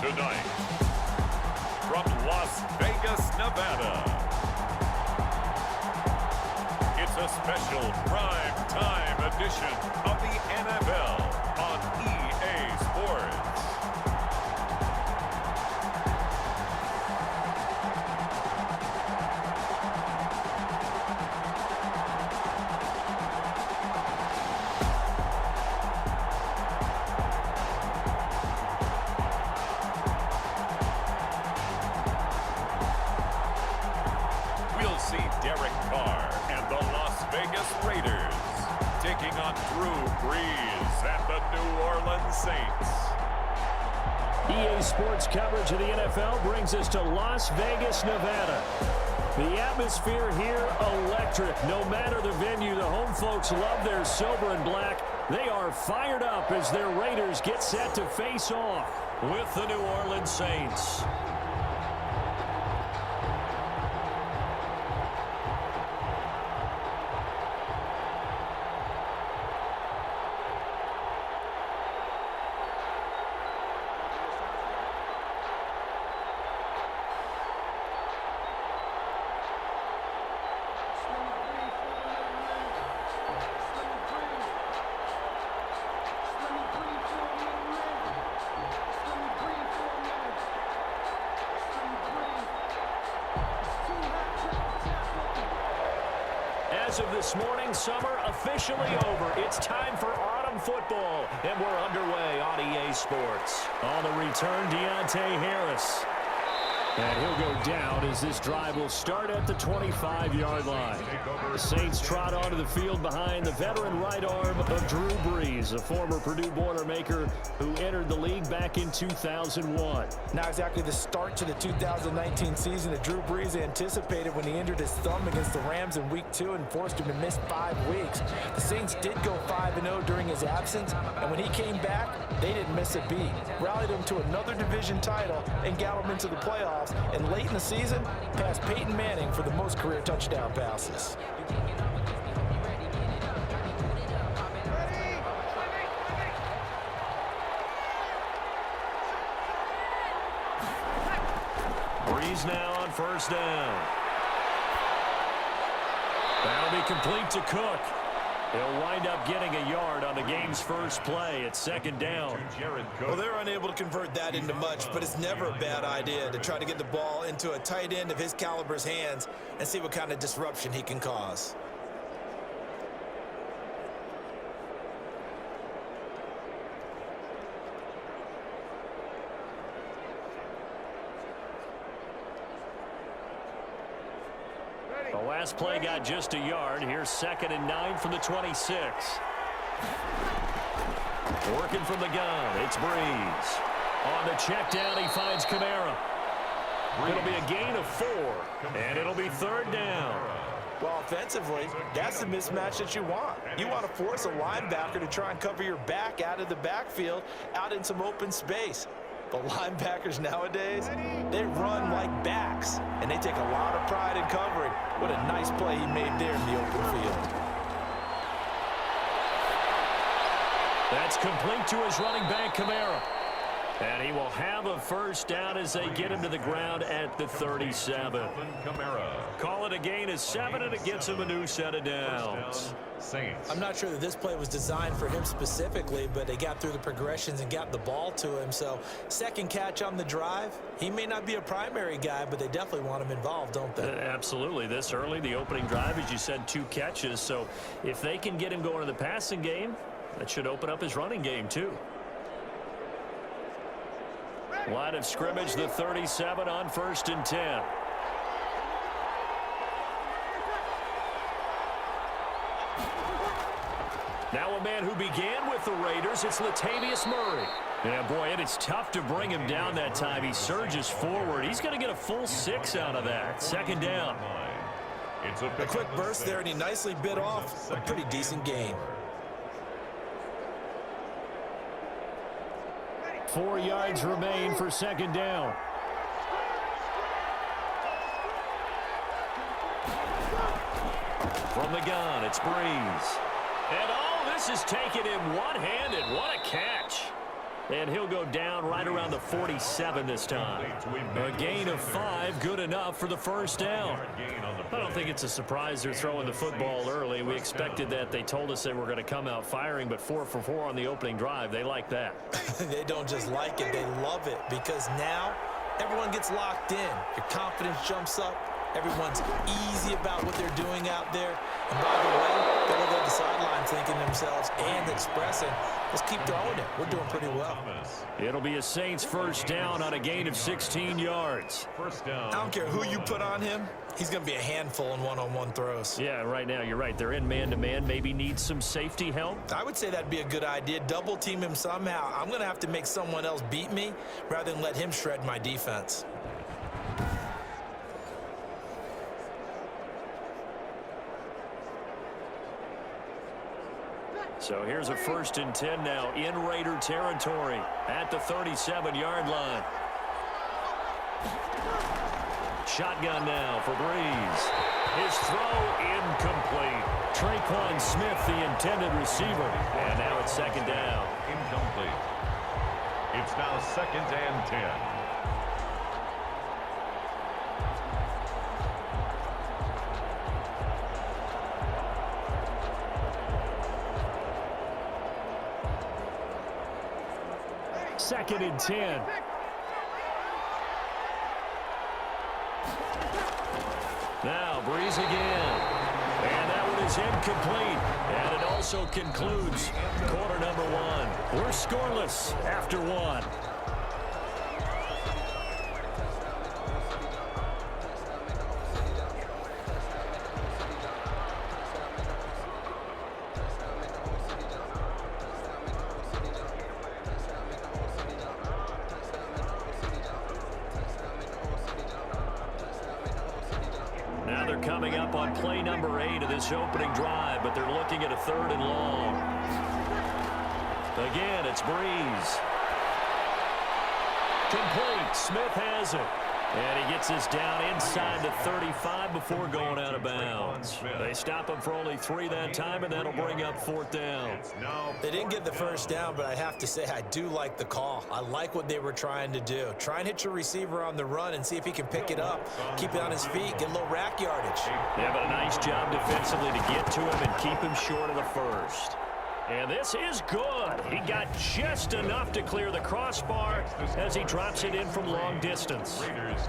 Tonight, from Las Vegas, Nevada, it's a special prime time edition of the NFL on EA Sports. We'll see Derek Carr and the Las Vegas Raiders taking on Drew Brees and the New Orleans Saints. EA Sports coverage of the NFL brings us to Las Vegas, Nevada. The atmosphere here, electric. No matter the venue, the home folks love their silver and black. They are fired up as their Raiders get set to face off with the New Orleans Saints. As of this morning, summer officially over. It's time for autumn football, and we're underway on EA Sports. On the return, Deontay Harris. And he'll go down as this drive will start at the 25-yard line. The Saints trot onto the field behind the veteran right arm of Drew Brees, a former Purdue Boilermaker who entered the league back in 2001. Not exactly the start to the 2019 season that Drew Brees anticipated when he injured his thumb against the Rams in Week 2 and forced him to miss 5 weeks. The Saints did go 5-0 during his absence, and when he came back, they didn't miss a beat. Rallied him to another division title and got him into the playoffs. And late in the season, passed Peyton Manning for the most career touchdown passes. Brees now on first down. That'll be complete to Cook. He'll wind up getting a yard on the game's first play. It's second down. Well, they're unable to convert that into much, but it's never a bad idea to try to get the ball into a tight end of his caliber's hands and see what kind of disruption he can cause. The last play got just a yard. Here's 2nd and 9 from the 26. Working from the gun, it's Brees. On the check down, he finds Kamara. It'll be a gain of 4, and it'll be 3rd down. Well, offensively, that's the mismatch that you want. You want to force a linebacker to try and cover your back out of the backfield, out in some open space. But linebackers nowadays, they run like backs, and they take a lot of pride in covering. What a nice play he made there in the open field. That's complete to his running back, Kamara. And he will have a first down as they get him to the ground at the 37. Call it a gain of 7, and it gets him a new set of downs. I'm not sure that this play was designed for him specifically, but they got through the progressions and got the ball to him. So, second catch on the drive. He may not be a primary guy, but they definitely want him involved, don't they? Absolutely. This early, the opening drive, as you said, 2 catches. So, if they can get him going in the passing game, that should open up his running game, too. Line of scrimmage, the 37 on 1st and 10. Now a man who began with the Raiders, it's Latavius Murray. Yeah, boy, and it's tough to bring him down that time. He surges forward. He's going to get a full 6 out of that. 2nd down. A quick burst there, and he nicely bit off a pretty decent gain. 4 yards remain for 2nd down. From the gun, it's Brees. And this is taking him one-handed. What a catch. And he'll go down right around the 47 this time. A gain of 5, good enough for the first down. I don't think it's a surprise they're throwing the football early. We expected that. They told us they were going to come out firing, but 4 for 4 on the opening drive. They like that. They don't just like it, they love it, because now everyone gets locked in. Your confidence jumps up. Everyone's easy about what they're doing out there. And by the way, they're over at the sideline thinking to themselves and expressing, let's keep throwing it. We're doing pretty well. It'll be a Saints first down on a gain of 16 yards. First down. I don't care who you put on him. He's going to be a handful in one-on-one throws. Yeah, right now you're right. They're in man-to-man. Maybe need some safety help. I would say that'd be a good idea. Double team him somehow. I'm going to have to make someone else beat me rather than let him shred my defense. So here's a 1st and 10 now in Raider territory at the 37-yard line. Shotgun now for Breeze. His throw incomplete. Traquan Smith, the intended receiver. And now it's 2nd down. Incomplete. It's now 2nd and 10. Second and 10. Now Breeze again. And that one is incomplete. And it also concludes quarter number 1. We're scoreless after 1. Now they're coming up on play number 8 of this opening drive, but they're looking at a 3rd and long. Again, it's Breeze. Complete. Smith has it. And he gets us down inside the 35 before going out of bounds. They stop him for only 3 that time, and that'll bring up 4th down. They didn't get the first down, but I have to say I do like the call. I like what they were trying to do. Try and hit your receiver on the run and see if he can pick it up, keep it on his feet, get a little rack yardage. Yeah, but a nice job defensively to get to him and keep him short of the first. And this is good. He got just enough to clear the crossbar as he drops it in from long distance.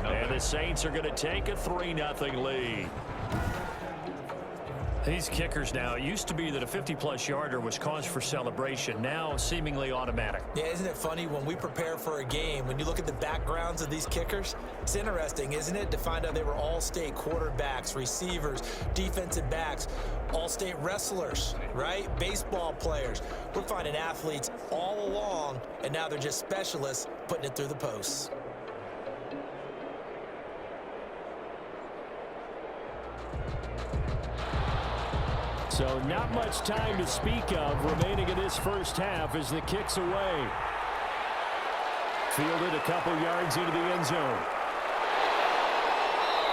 And the Saints are going to take a 3-0 lead. These kickers now, it used to be that a 50-plus yarder was cause for celebration. Now seemingly automatic. Yeah, isn't it funny when we prepare for a game, when you look at the backgrounds of these kickers, it's interesting, isn't it, to find out they were all-state quarterbacks, receivers, defensive backs, all-state wrestlers, right? Baseball players. We're finding athletes all along, and now they're just specialists putting it through the posts. So not much time to speak of remaining in this first half as the kick's away. Fielded a couple yards into the end zone.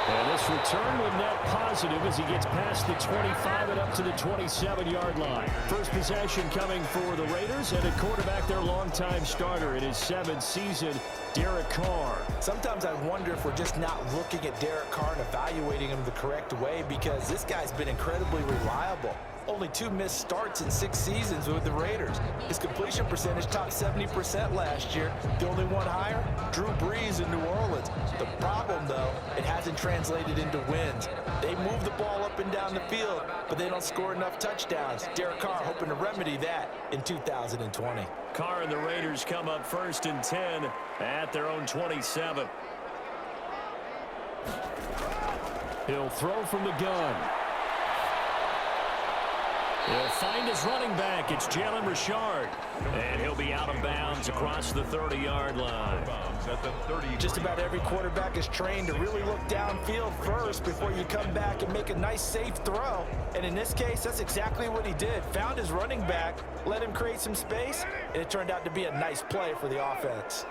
And this return will net positive as he gets past the 25 and up to the 27-yard line. First possession coming for the Raiders, and at quarterback their longtime starter in his 7th season, Derek Carr. Sometimes I wonder if we're just not looking at Derek Carr and evaluating him the correct way, because this guy's been incredibly reliable. Only 2 missed starts in 6 seasons with the Raiders. His completion percentage topped 70% last year. The only one higher, Drew Brees in New Orleans. The problem, though, it hasn't translated into wins. They move the ball up and down the field, but they don't score enough touchdowns. Derek Carr hoping to remedy that in 2020. Carr and the Raiders come up 1st and 10 at their own 27. He'll throw from the gun. He'll find his running back. It's Jalen Richard. And he'll be out of bounds across the 30-yard line. Just about every quarterback is trained to really look downfield first before you come back and make a nice, safe throw. And in this case, that's exactly what he did. Found his running back, let him create some space, and it turned out to be a nice play for the offense.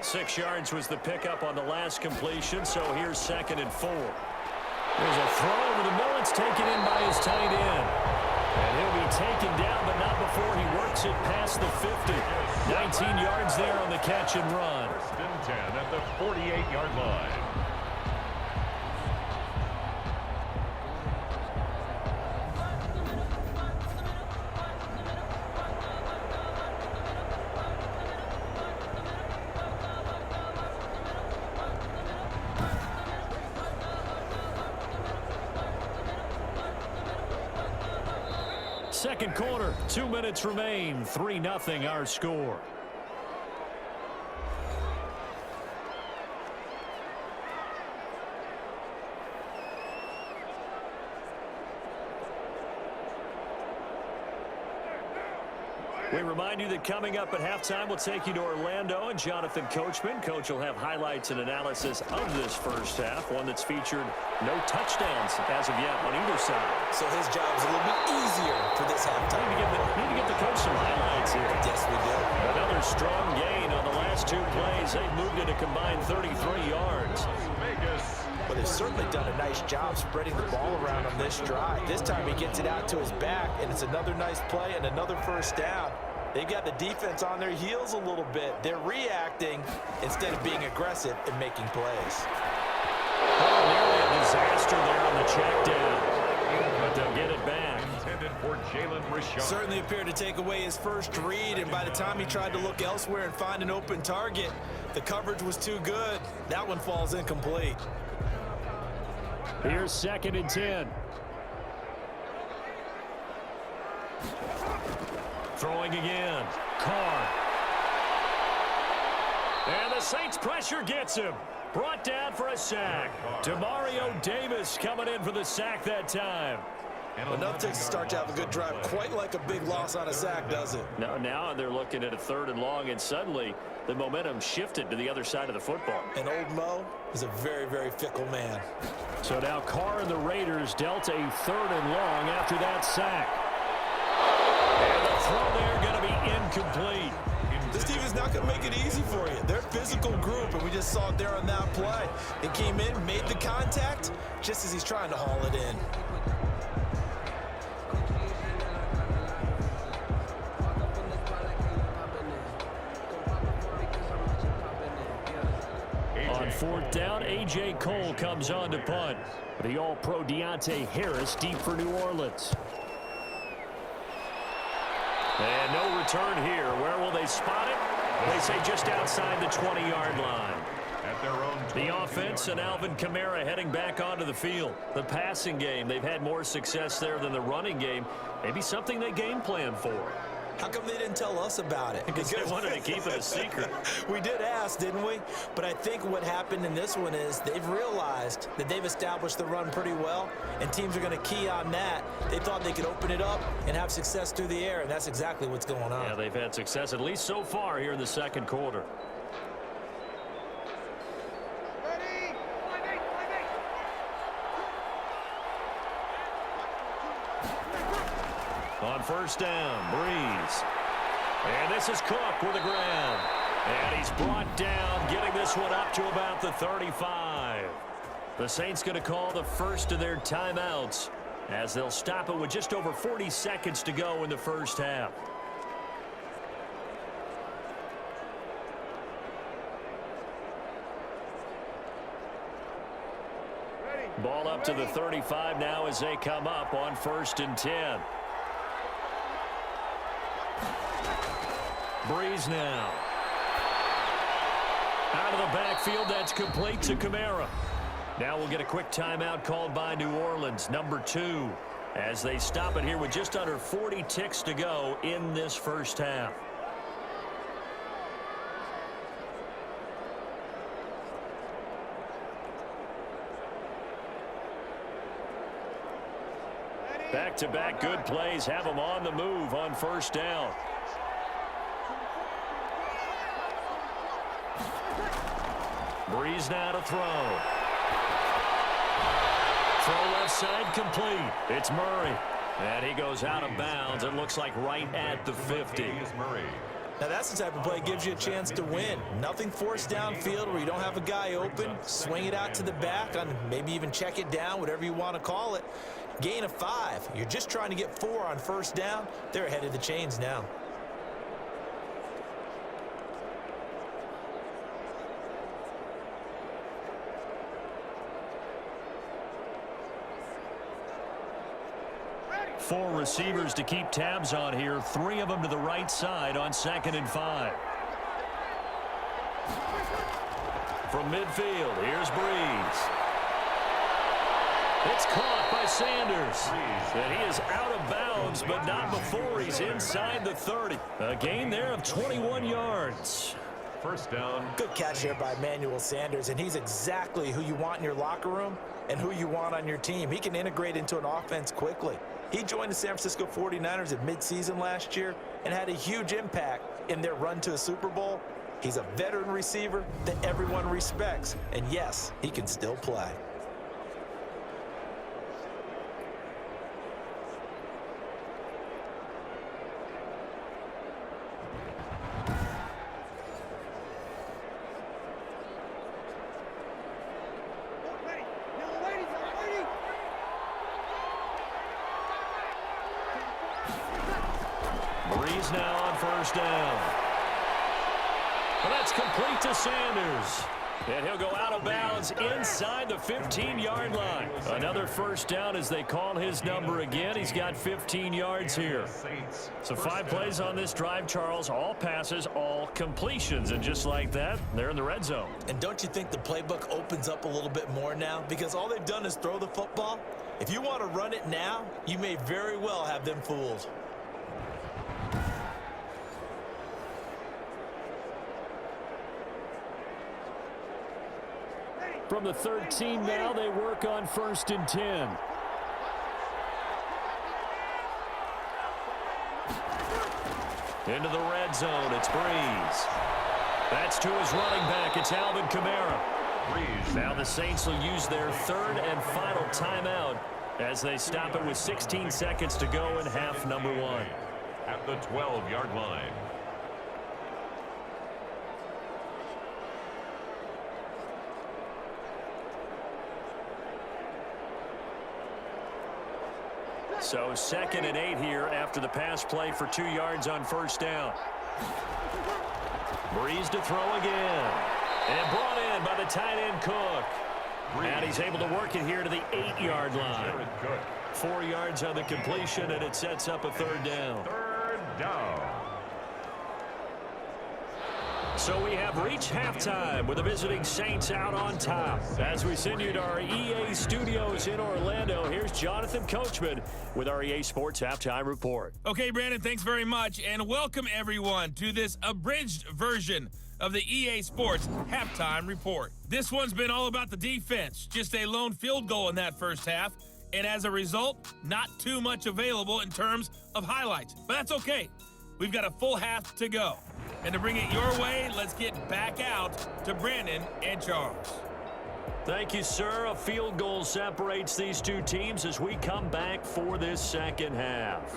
6 yards was the pickup on the last completion, so here's 2nd and 4. There's a throw over the middle. It's taken in by his tight end. And he'll be taken down, but not before he works it past the 50. 19 yards there on the catch and run. First and 10 at the 48-yard line. Second quarter, 2 minutes remain. 3-0 our score. We remind you that coming up at halftime, we'll take you to Orlando and Jonathan Coachman. Coach will have highlights and analysis of this first half, one that's featured no touchdowns as of yet on either side. So his job's a little bit easier for this halftime. Need to get the coach some highlights here. Yes, we do. Another strong gain on the last 2 plays. They've moved it a combined 33 yards. But they've certainly done a nice job spreading the ball around on this drive. This time he gets it out to his back, and it's another nice play and another first down. They've got the defense on their heels a little bit. They're reacting instead of being aggressive and making plays. Oh, nearly a disaster there on the check down. But they'll get it back. Intended for Jalen Richard. Certainly appeared to take away his first read, and by the time he tried to look elsewhere and find an open target, the coverage was too good. That one falls incomplete. Here's 2nd and 10. Throwing again. Carr. And the Saints pressure gets him. Brought down for a sack. Demario Davis coming in for the sack that time. Enough takes to start to have a good drive. Quite like a big loss on a sack, does it? Now they're looking at a 3rd and long, and suddenly the momentum shifted to the other side of the football. And old Mo is a very, very fickle man. So now Carr and the Raiders dealt a 3rd and long after that sack. And the throw there going to be incomplete. This team is not going to make it easy for you. They're a physical group, and we just saw it there on that play. It came in, made the contact, just as he's trying to haul it in. On 4th down, A.J. Cole comes on to punt. The All-Pro Deontay Harris deep for New Orleans. And no return here. Where will they spot it? They say just outside the 20-yard line. At their own The offense and Alvin Kamara heading back onto the field. The passing game, they've had more success there than the running game. Maybe something they game plan for. How come they didn't tell us about it? Because they wanted to keep it a secret. We did ask, didn't we? But I think what happened in this one is they've realized that they've established the run pretty well, and teams are going to key on that. They thought they could open it up and have success through the air, and that's exactly what's going on. Yeah, they've had success, at least so far, here in the second quarter. On 1st down, Breeze. And this is Cook with the ground. And he's brought down, getting this one up to about the 35. The Saints going to call the first of their timeouts as they'll stop it with just over 40 seconds to go in the first half. Ball up to the 35 now as they come up on 1st and 10. Breeze now. Out of the backfield, that's complete to Kamara. Now we'll get a quick timeout called by New Orleans, number 2, as they stop it here with just under 40 ticks to go in this first half. Back-to-back good plays have them on the move on 1st down. Breeze now to throw. Throw left side complete. It's Murray. And he goes out of bounds. It looks like right at the 50. Now that's the type of play that gives you a chance to win. Nothing forced downfield where you don't have a guy open. Swing it out to the back, on maybe even check it down, whatever you want to call it. Gain of 5. You're just trying to get 4 on 1st down. They're ahead of the chains now. 4 receivers to keep tabs on here. 3 of them to the right side on 2nd and 5. From midfield, here's Breeze. It's caught by Sanders. And he is out of bounds, but not before he's inside the 30. A gain there of 21 yards. First down. Good catch there by Emmanuel Sanders, and he's exactly who you want in your locker room and who you want on your team. He can integrate into an offense quickly. He joined the San Francisco 49ers at midseason last year and had a huge impact in their run to a Super Bowl. He's a veteran receiver that everyone respects, and yes, he can still play. Breeze now on first down. Well, that's complete to Sanders. And he'll go out of bounds inside the 15-yard line. Another first down as they call his number again. He's got 15 yards here. So 5 plays on this drive, Charles. All passes, all completions. And just like that, they're in the red zone. And don't you think the playbook opens up a little bit more now? Because all they've done is throw the football. If you want to run it now, you may very well have them fooled. From the 13 now, they work on 1st and 10. Into the red zone, it's Breeze. That's to his running back, it's Alvin Kamara. Breeze. Now the Saints will use their 3rd and final timeout as they stop it with 16 seconds to go in half number 1. At the 12-yard line. So 2nd and 8 here after the pass play for 2 yards on first down. Breeze to throw again. And brought in by the tight end Cook. And he's able to work it here to the 8-yard line. 4 yards on the completion, and it sets up a 3rd down. 3rd down. So we have reached halftime with the visiting Saints out on top. As we send you to our EA studios in Orlando, here's Jonathan Coachman with our EA Sports Halftime Report. Okay, Brandon, thanks very much, and welcome everyone to this abridged version of the EA Sports Halftime Report. This one's been all about the defense, just a lone field goal in that first half, and as a result, not too much available in terms of highlights. But that's okay. We've got a full half to go. And to bring it your way, let's get back out to Brandon and Charles. Thank you, sir. A field goal separates these two teams as we come back for this second half.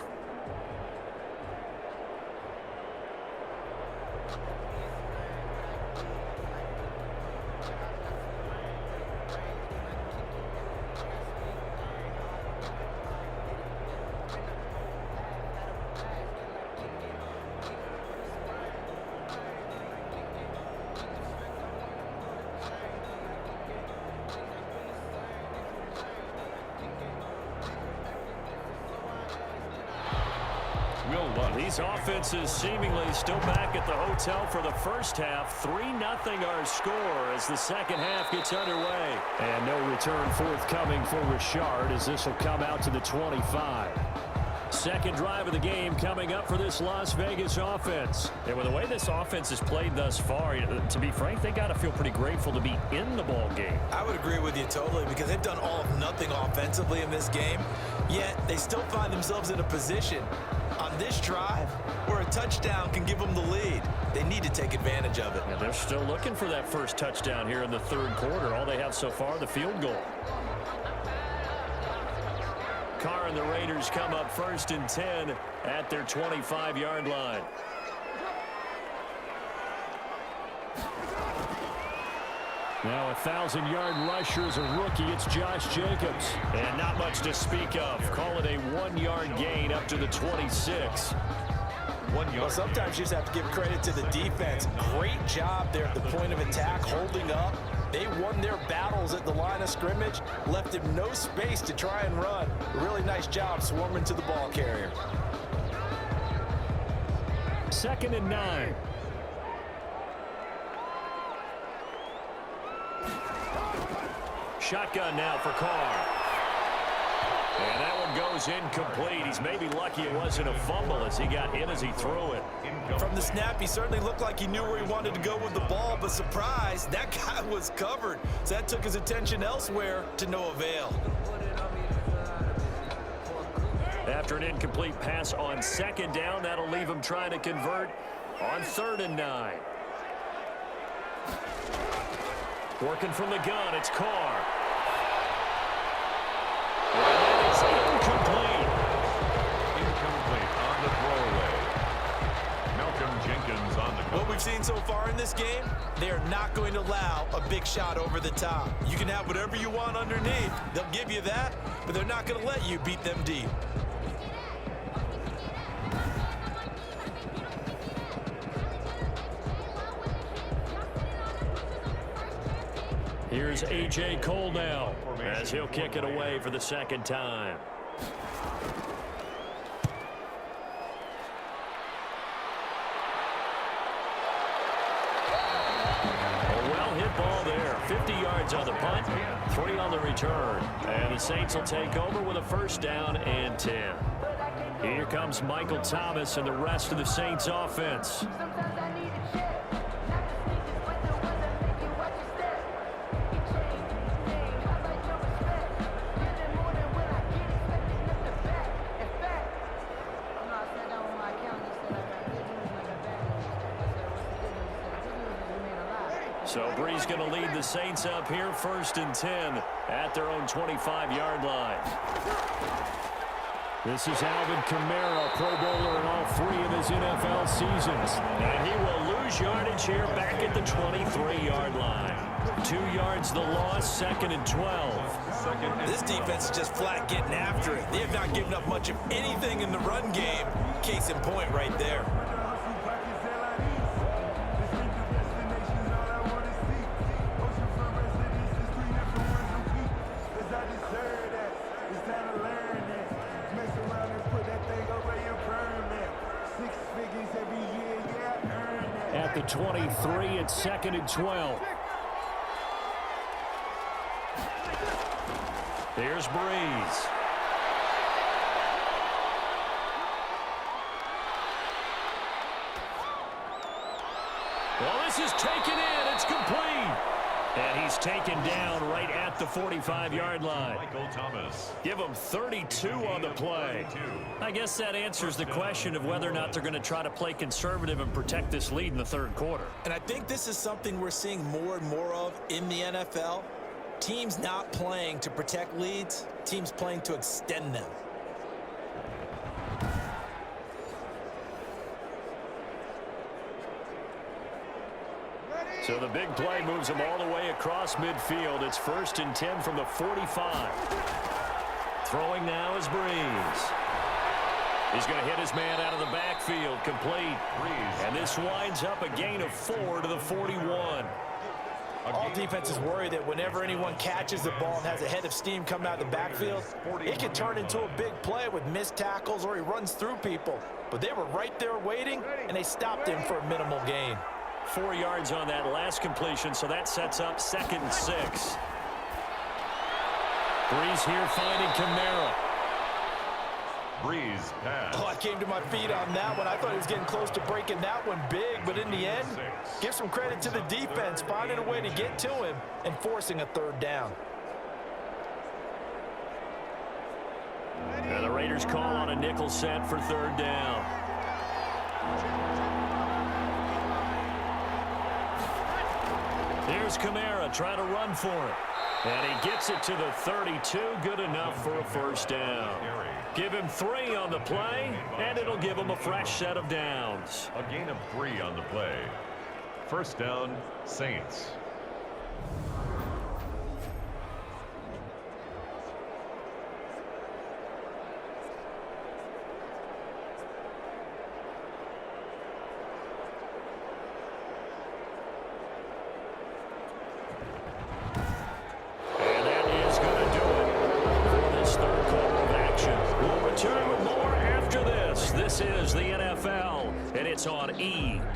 These offenses seemingly still back at the hotel for the first half. 3-0 our score as the second half gets underway. And no return forthcoming for Richard as this will come out to the 25. Second drive of the game coming up for this Las Vegas offense. And with the way this offense has played thus far, to be frank, they got to feel pretty grateful to be in the ball game. I would agree with you totally because they've done all of nothing offensively in this game, yet they still find themselves in a position on this drive where a touchdown can give them the lead. They need to take advantage of it. And they're still looking for that first touchdown here in the third quarter. All they have so far, the field goal. Carr and the Raiders come up 1st and 10 at their 25-yard line. Now a 1,000-yard rusher is a rookie. It's Josh Jacobs. And not much to speak of. Call it a 1-yard gain up to the 26. 1 yard. Well, sometimes you just have to give credit to the defense. Great job there at the point of attack, holding up, They won their battles at the line of scrimmage, left him no space to try and run. A really nice job swarming to the ball carrier. 2nd and 9. Shotgun now for Carr. And that one goes incomplete. He's maybe lucky it wasn't a fumble as he got hit as he threw it. From the snap, he certainly looked like he knew where he wanted to go with the ball, but surprise, that guy was covered. So that took his attention elsewhere to no avail. After an incomplete pass on 2nd down, that'll leave him trying to convert on 3rd and 9. Working from the gun, it's Carr. And that is incomplete. Incomplete on the throwaway. Malcolm Jenkins on the What we've seen so far in this game, they are not going to allow a big shot over the top. You can have whatever you want underneath. They'll give you that, but they're not going to let you beat them deep. Here's A.J. Cole now as he'll kick it away for the 2nd time. A well-hit ball there. 50 yards on the punt, 3 on the return. And the Saints will take over with a 1st down and 10. Here comes Michael Thomas and the rest of the Saints offense. So Brees going to lead the Saints up here 1st and 10 at their own 25-yard line. This is Alvin Kamara, Pro Bowler in all 3 of his NFL seasons. And he will lose yardage here back at the 23-yard line. 2 yards the loss, 2nd and 12. This defense is just flat getting after it. They have not given up much of anything in the run game. Case in point right there. At the 23, it's 2nd and 12. Here's Brees. Well, this is taken in. It's complete. And he's taken down right at the 45-yard line. Michael Thomas. Give him 32 on the play. I guess that answers the question of whether or not they're going to try to play conservative and protect this lead in the 3rd quarter. And I think this is something we're seeing more and more of in the NFL. Teams not playing to protect leads, teams playing to extend them. So the big play moves him all the way across midfield. It's 1st and 10 from the 45. Throwing now is Brees. He's going to hit his man out of the backfield, complete. And this winds up a gain of 4 to the 41. All defenses worry that whenever anyone catches the ball and has a head of steam coming out of the backfield, it can turn into a big play with missed tackles or he runs through people. But they were right there waiting, and they stopped him for a minimal gain. 4 yards on that last completion, so that sets up 2nd and 6. Brees here finding Kamara. Brees pass. Oh, I came to my feet on that one. I thought he was getting close to breaking that one big, but in the end, give some credit to the defense, finding a way to get to him and forcing a 3rd down. And the Raiders call on a nickel set for 3rd down. Here's Kamara trying to run for it. And he gets it to the 32. Good enough for a 1st down. Give him 3 on the play, and it'll give him a fresh set of downs. A gain of 3 on the play. 1st down, Saints.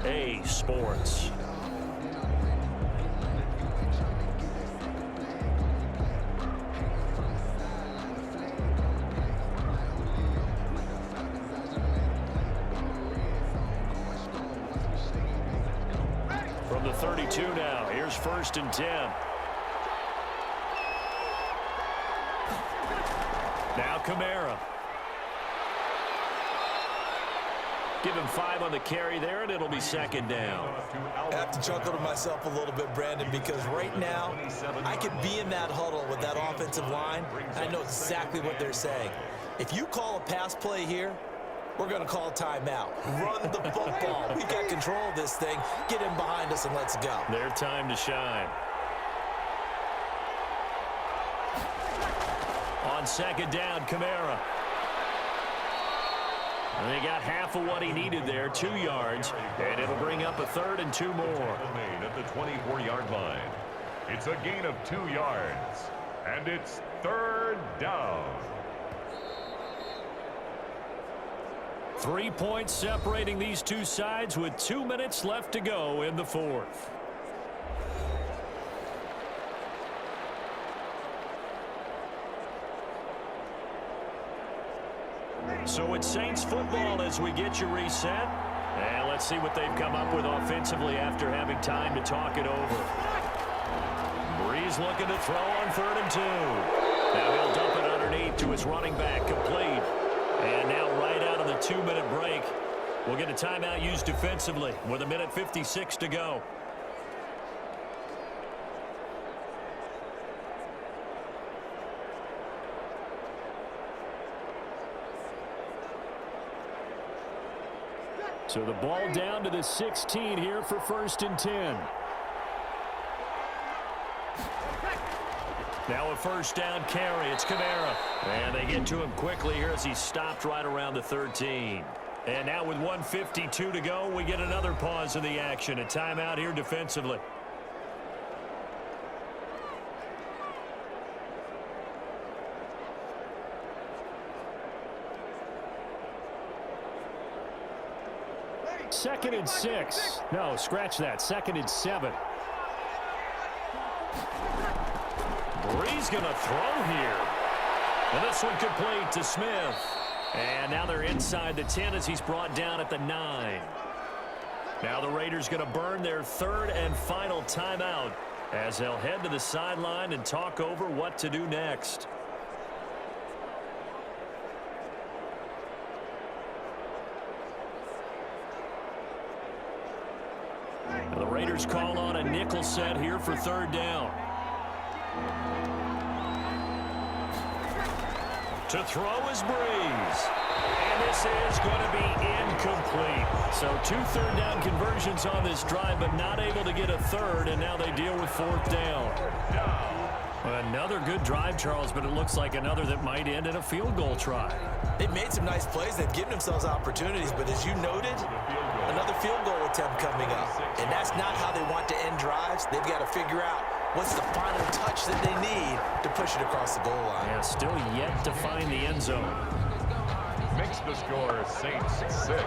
EA Sports. From the 32 now, here's 1st and 10. Now Kamara. Give him 5 on the carry there, and it'll be 2nd down. I have to chuckle to myself a little bit, Brandon, because right now I could be in that huddle with that offensive line. I know exactly what they're saying. If you call a pass play here, we're going to call timeout. Run the football. We got control of this thing. Get him behind us and let's go. Their time to shine. On 2nd down, Kamara. And they got half of what he needed there, 2 yards, and it'll bring up a 3rd and 2 more. At the 24-yard line. It's a gain of 2 yards, and it's 3rd down. 3 points separating these two sides with 2 minutes left to go in the 4th. So it's Saints football as we get you reset. And let's see what they've come up with offensively after having time to talk it over. Breeze looking to throw on 3rd and 2. Now he'll dump it underneath to his running back, complete. And now right out of the 2-minute break, we'll get a timeout used defensively with 1:56 to go. So the ball down to the 16 here for 1st and 10. Now a 1st down carry. It's Kamara. And they get to him quickly here as he stopped right around the 13. And now with 1:52 to go, we get another pause in the action. A timeout here defensively. Second and 6. No, scratch that. 2nd and 7. Breeze going to throw here. And this one complete to Smith. And now they're inside the 10 as he's brought down at the 9. Now the Raiders going to burn their 3rd and final timeout as they'll head to the sideline and talk over what to do next. And the Raiders call on a nickel set here for 3rd down. To throw is Breeze. And this is going to be incomplete. So 2 3rd down conversions on this drive, but not able to get a 3rd, and now they deal with 4th down. Another good drive, Charles, but it looks like another that might end in a field goal try. They've made some nice plays. They've given themselves opportunities, but as you noted, another field goal attempt coming up. And that's not how they want to end drives. They've got to figure out what's the final touch that they need to push it across the goal line. Yeah, still yet to find the end zone. Makes the score Saints 6,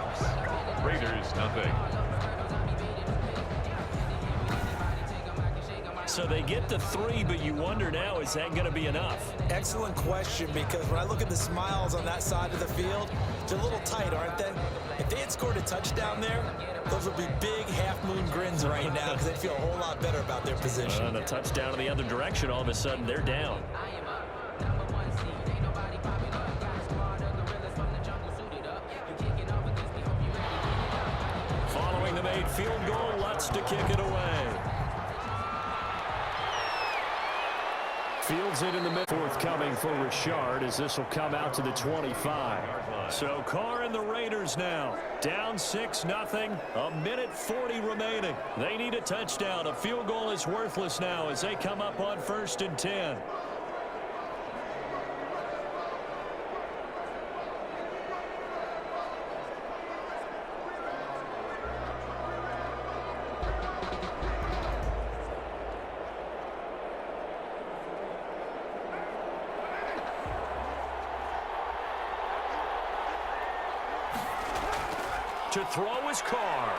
Raiders nothing. So they get to 3, but you wonder now, is that going to be enough? Excellent question, because when I look at the smiles on that side of the field, they're a little tight, aren't they? If they had scored a touchdown there, those would be big half-moon grins right now because they'd feel a whole lot better about their position. And a touchdown in the other direction, all of a sudden they're down. Following the made field goal, Lutz to kick it away. Fields it in the middle. Forthcoming for Richard as this will come out to the 25. So Carr and the Raiders now down 6-0. 1:40 remaining. They need a touchdown. A field goal is worthless now as they come up on 1st and 10. To throw is Carr.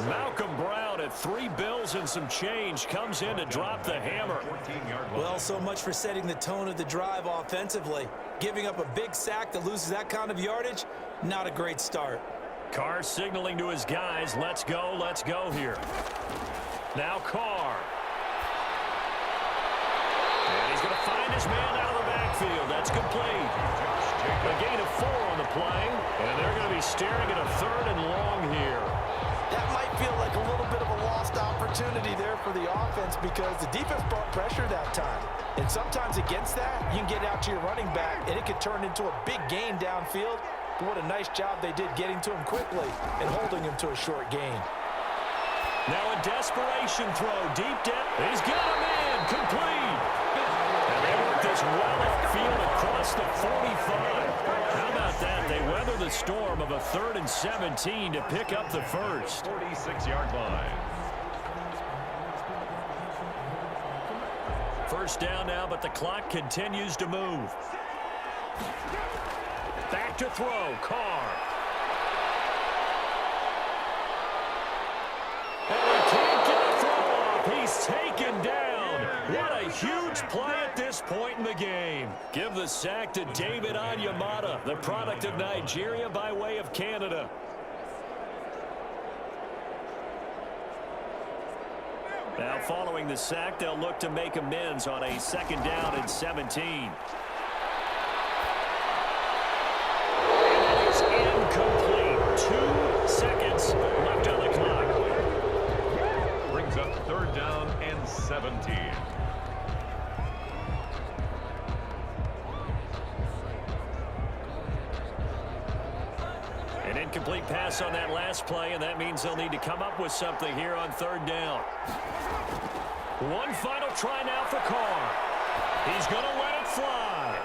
Malcolm Brown at 3 bills and some change comes in to drop the hammer. Well, so much for setting the tone of the drive offensively. Giving up a big sack that loses that kind of yardage, not a great start. Carr signaling to his guys, let's go here. Now Carr. And he's going to find his man out of the backfield. That's complete. A gain of 4 on the play, and they're going to be staring at a 3rd and long here. That might feel like a little bit of a lost opportunity there for the offense because the defense brought pressure that time. And sometimes against that, you can get out to your running back, and it could turn into a big gain downfield. But what a nice job they did getting to him quickly and holding him to a short gain. Now a desperation throw, deep down. He's got a man, complete. And they work this well upfield across the 45. How about that? They weather the storm of a 3rd and 17 to pick up the first. 46-yard line. First down now, but the clock continues to move. Back to throw, Carr. And he can't get a throw off. He's taken down. What a huge play at this point in the game. Give the sack to David Onyemata, the product of Nigeria by way of Canada. Now following the sack, they'll look to make amends on a 2nd down and 17. And it is incomplete. 2 seconds left on the clock. Brings up 3rd down and 17. An incomplete pass on that last play, and that means they'll need to come up with something here on 3rd down. One final try now for Carr. He's going to let it fly.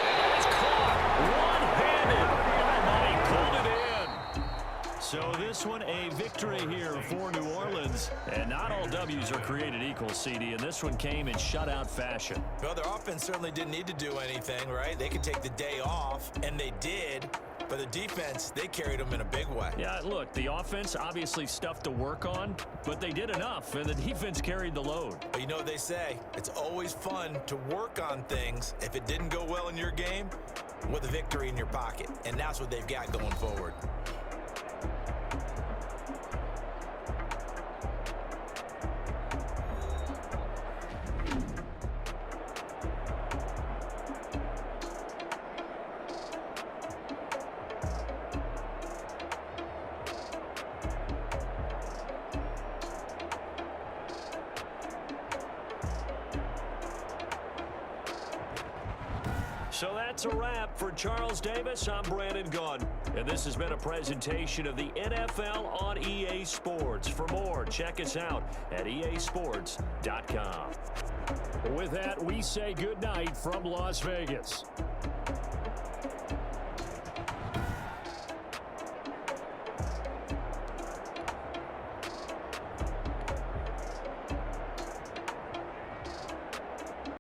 And it's caught one-handed. Oh, my, he pulled it in. So this one a victory here for New Orleans. And not all W's are created equal, CD, and this one came in shutout fashion. Well, their offense certainly didn't need to do anything, right? They could take the day off, and they did. But the defense, they carried them in a big way. Yeah, look, the offense obviously stuff to work on, but they did enough, and the defense carried the load. But you know what they say, it's always fun to work on things if it didn't go well in your game with a victory in your pocket. And that's what they've got going forward. So that's a wrap for Charles Davis. I'm Brandon Gunn, and this has been a presentation of the NFL on EA Sports. For more, check us out at easports.com. With that, we say goodnight from Las Vegas.